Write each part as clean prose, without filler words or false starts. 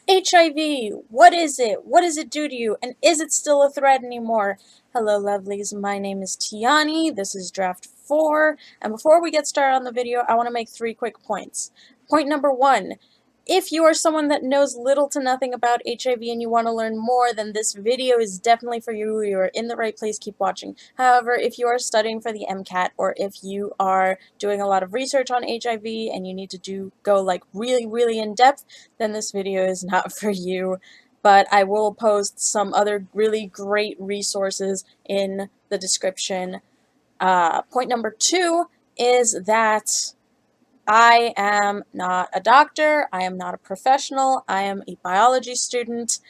HIV, what is it? What does it do to you? And is it still a threat anymore? Hello lovelies, my name is Tiani, this is draft 4, and before we get started on the video, I want to make 3 quick points. Point number 1, if you are someone that knows little to nothing about HIV and you want to learn more, then this video is definitely for you. You are in the right place, keep watching. However, if you are studying for the MCAT, or if you are doing a lot of research on HIV and you need to go like really in depth, then this video is not for you. But I will post some other really great resources in the description. Point number 2 is that I am not a doctor, I am not a professional, I am a biology student,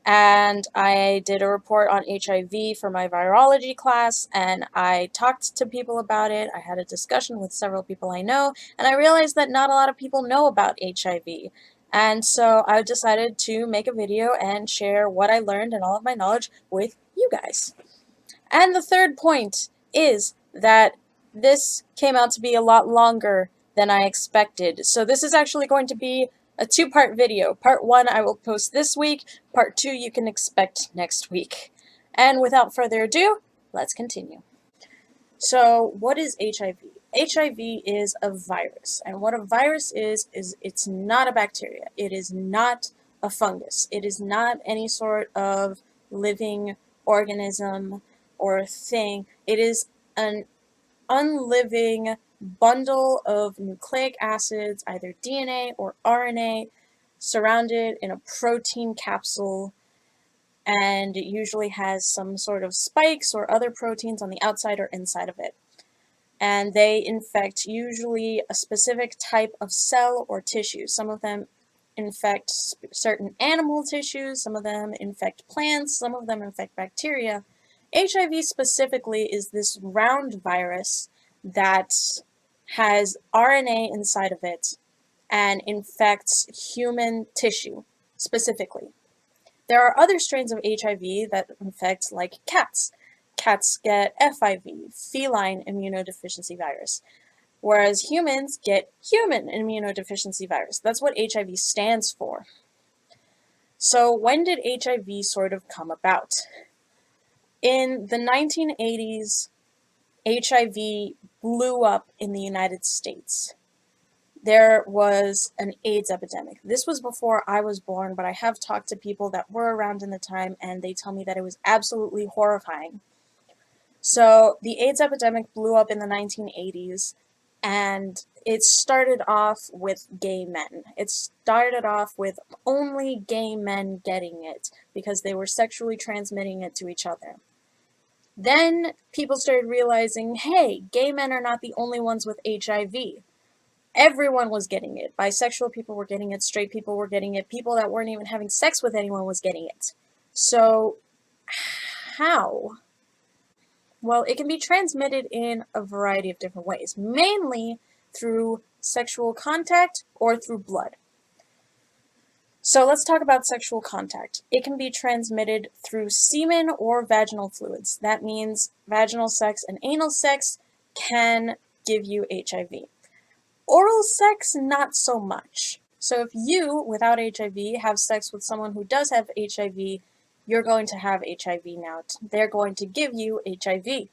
and I did a report on HIV for my virology class, and I talked to people about it. I had a discussion with several people I know, and I realized that not a lot of people know about HIV. And so I decided to make a video and share what I learned and all of my knowledge with you guys. And the third point is that this came out to be a lot longer than I expected. So this is actually going to be a 2-part video. Part 1 I will post this week, part 2 you can expect next week. And without further ado, let's continue. So what is HIV? HIV is a virus, and what a virus is it's not a bacteria. It is not a fungus. It is not any sort of living organism or thing. It is an unliving bundle of nucleic acids, either DNA or RNA, surrounded in a protein capsule, and it usually has some sort of spikes or other proteins on the outside or inside of it. And they infect usually a specific type of cell or tissue. Some of them infect certain animal tissues, some of them infect plants, some of them infect bacteria. HIV specifically is this round virus that has RNA inside of it and infects human tissue specifically. There are other strains of HIV that infect, like cats. Cats get FIV, feline immunodeficiency virus, whereas humans get human immunodeficiency virus. That's what HIV stands for. So when did HIV sort of come about? In the 1980s, HIV blew up in the United States. There was an AIDS epidemic. This was before I was born, but I have talked to people that were around in the time, and they tell me that it was absolutely horrifying. So the AIDS epidemic blew up in the 1980s, and it started off with gay men. It started off with only gay men getting it because they were sexually transmitting it to each other. Then people started realizing, hey, gay men are not the only ones with HIV. Everyone was getting it. Bisexual people were getting it, straight people were getting it, people that weren't even having sex with anyone was getting it. So, how? Well, it can be transmitted in a variety of different ways, mainly through sexual contact or through blood. So let's talk about sexual contact. It can be transmitted through semen or vaginal fluids. That means vaginal sex and anal sex can give you HIV. Oral sex, not so much. So if you, without HIV, have sex with someone who does have HIV, you're going to have HIV now. They're going to give you HIV.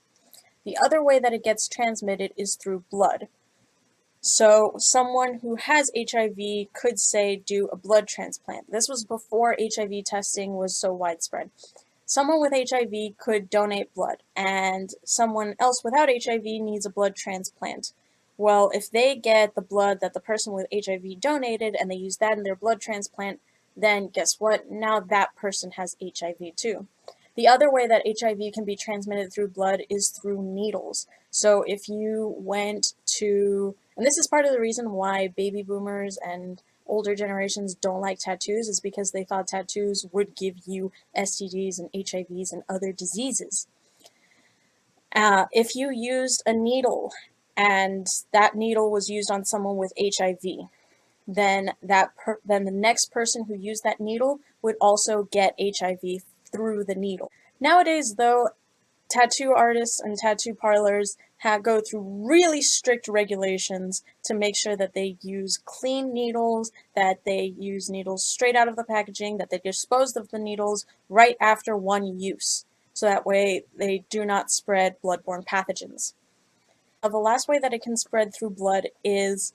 The other way that it gets transmitted is through blood. So someone who has HIV could, say, do a blood transplant. This was before HIV testing was so widespread. Someone with HIV could donate blood, and someone else without HIV needs a blood transplant. Well, if they get the blood that the person with HIV donated and they use that in their blood transplant, then guess what? Now that person has HIV too. The other way that HIV can be transmitted through blood is through needles. So if you went to, and this is part of the reason why baby boomers and older generations don't like tattoos, is because they thought tattoos would give you STDs and HIVs and other diseases. If you used a needle and that needle was used on someone with HIV, then the next person who used that needle would also get HIV through the needle. Nowadays, though, tattoo artists and tattoo parlors go through really strict regulations to make sure that they use clean needles, that they use needles straight out of the packaging, that they dispose of the needles right after one use, so that way they do not spread bloodborne pathogens. The last way that it can spread through blood is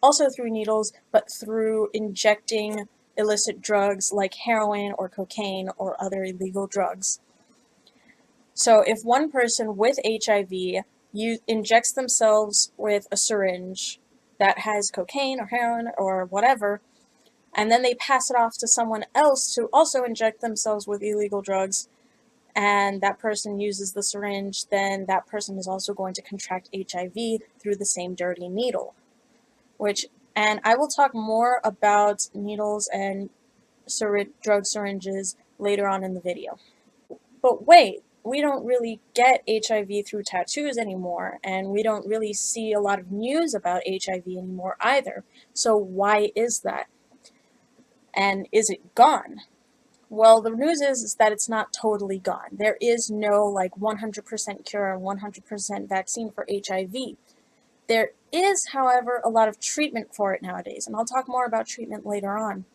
also through needles, but through injecting illicit drugs like heroin or cocaine or other illegal drugs. So if one person with HIV injects themselves with a syringe that has cocaine or heroin or whatever, and then they pass it off to someone else to also inject themselves with illegal drugs, and that person uses the syringe, then that person is also going to contract HIV through the same dirty needle. And I will talk more about needles and drug syringes later on in the video. But wait, we don't really get HIV through tattoos anymore, and we don't really see a lot of news about HIV anymore either. So why is that? And is it gone? Well, the news is that it's not totally gone. There is no like 100% cure and 100% vaccine for HIV. There is, however, a lot of treatment for it nowadays, and I'll talk more about treatment later on.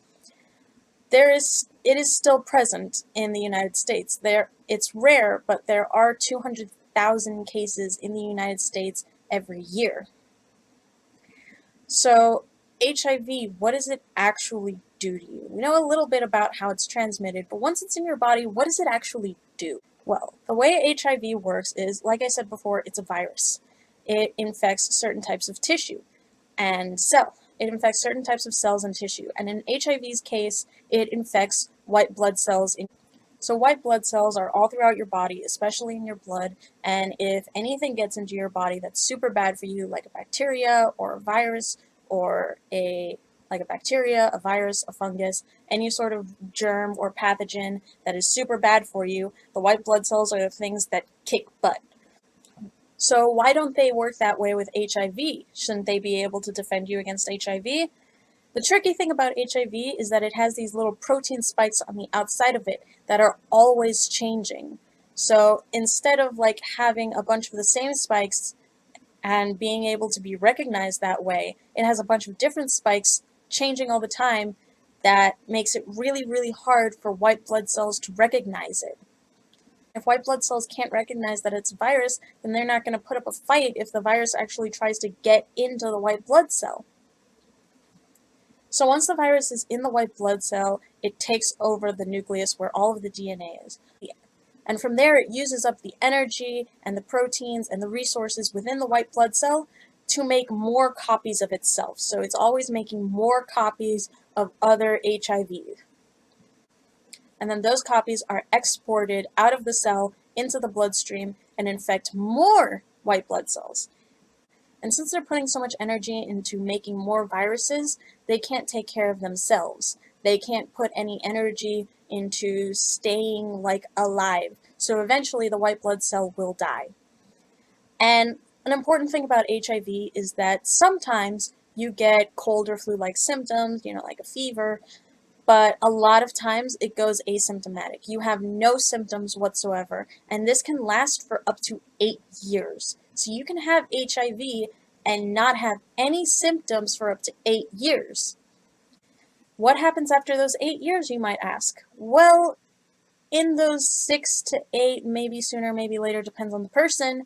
It is still present in the United States. It's rare, but there are 200,000 cases in the United States every year. So HIV, what does it actually do to you? We know a little bit about how it's transmitted, but once it's in your body, what does it actually do? Well, the way HIV works is, like I said before, it's a virus. It infects certain types of tissue and cell. It infects certain types of cells and tissue. And in HIV's case, it infects white blood cells. So white blood cells are all throughout your body, especially in your blood. And if anything gets into your body that's super bad for you, like a bacteria or a virus or a virus, a fungus, any sort of germ or pathogen that is super bad for you, the white blood cells are the things that kick butt. So why don't they work that way with HIV? Shouldn't they be able to defend you against HIV? The tricky thing about HIV is that it has these little protein spikes on the outside of it that are always changing. So instead of like having a bunch of the same spikes and being able to be recognized that way, it has a bunch of different spikes changing all the time that makes it really, really hard for white blood cells to recognize it. If white blood cells can't recognize that it's a virus, then they're not going to put up a fight if the virus actually tries to get into the white blood cell. So once the virus is in the white blood cell, it takes over the nucleus where all of the DNA is. And from there, it uses up the energy and the proteins and the resources within the white blood cell to make more copies of itself. So it's always making more copies of other HIV. And then those copies are exported out of the cell into the bloodstream and infect more white blood cells. And since they're putting so much energy into making more viruses, they can't take care of themselves. They can't put any energy into staying like alive. So eventually the white blood cell will die. And an important thing about HIV is that sometimes you get cold or flu-like symptoms, like a fever, but a lot of times it goes asymptomatic. You have no symptoms whatsoever, and this can last for up to 8 years. So you can have HIV and not have any symptoms for up to 8 years. What happens after those 8 years, you might ask? Well, in those 6 to 8, maybe sooner, maybe later, depends on the person,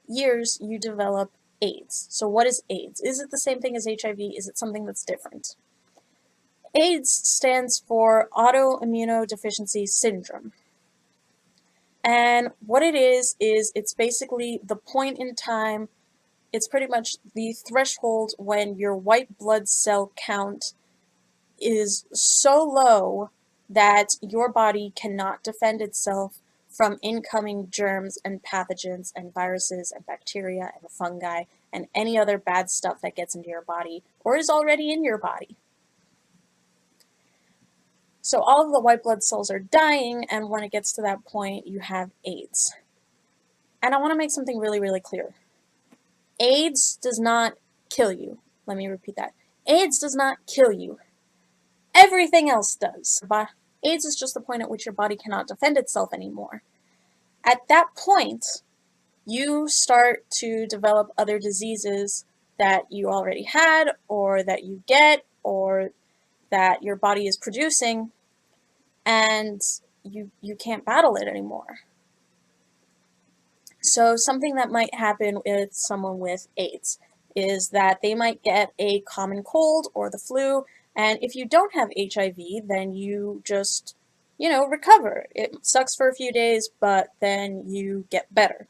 years, you develop AIDS. So what is AIDS? Is it the same thing as HIV? Is it something that's different? AIDS stands for Autoimmunodeficiency Syndrome. And what it is it's basically the point in time, it's pretty much the threshold when your white blood cell count is so low that your body cannot defend itself from incoming germs and pathogens and viruses and bacteria and fungi and any other bad stuff that gets into your body or is already in your body. So all of the white blood cells are dying, and when it gets to that point, you have AIDS. And I want to make something really, really clear. AIDS does not kill you. Let me repeat that. AIDS does not kill you. Everything else does. But AIDS is just the point at which your body cannot defend itself anymore. At that point, you start to develop other diseases that you already had, or that you get, or that your body is producing, and you can't battle it anymore. So something that might happen with someone with AIDS is that they might get a common cold or the flu, and if you don't have HIV, then you just, recover. It sucks for a few days, but then you get better.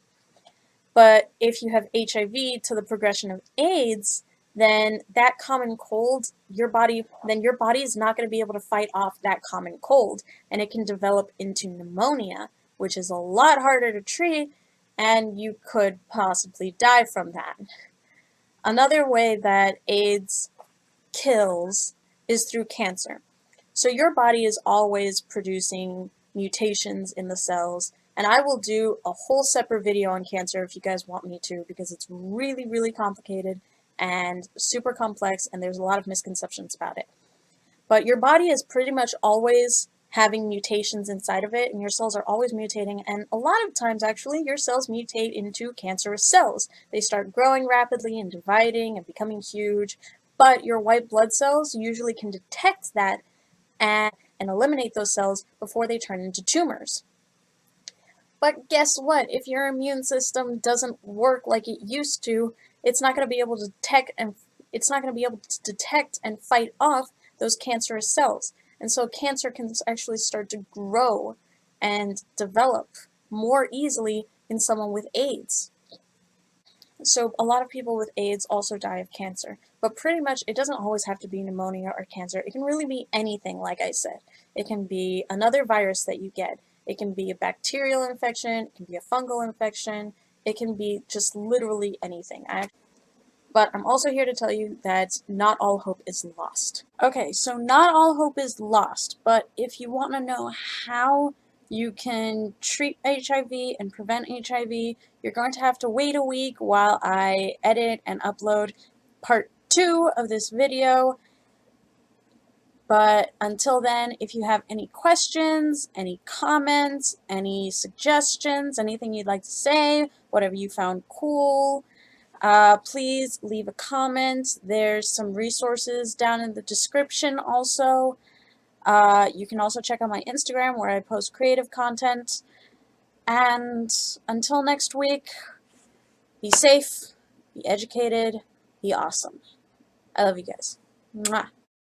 But if you have HIV to the progression of AIDS, then that common cold, your body is not going to be able to fight off that common cold, and it can develop into pneumonia, which is a lot harder to treat, and you could possibly die from that. Another way that AIDS kills is through cancer. So your body is always producing mutations in the cells, and I will do a whole separate video on cancer if you guys want me to, because it's really, really complicated and super complex, and there's a lot of misconceptions about it. But your body is pretty much always having mutations inside of it, and your cells are always mutating, and a lot of times actually your cells mutate into cancerous cells. They start growing rapidly and dividing and becoming huge, but your white blood cells usually can detect that and eliminate those cells before they turn into tumors. But guess what? If your immune system doesn't work like it used to, it's not going to be able to detect and fight off those cancerous cells. And so cancer can actually start to grow and develop more easily in someone with AIDS. So a lot of people with AIDS also die of cancer, but pretty much it doesn't always have to be pneumonia or cancer. It can really be anything, like I said. It can be another virus that you get. It can be a bacterial infection. It can be a fungal infection. It can be just literally anything. But I'm also here to tell you that not all hope is lost. Okay, so not all hope is lost, but if you want to know how you can treat HIV and prevent HIV, you're going to have to wait a week while I edit and upload part 2 of this video. But until then, if you have any questions, any comments, any suggestions, anything you'd like to say, whatever you found cool, please leave a comment. There's some resources down in the description also. You can also check out my Instagram where I post creative content. And until next week, be safe, be educated, be awesome. I love you guys. Mwah.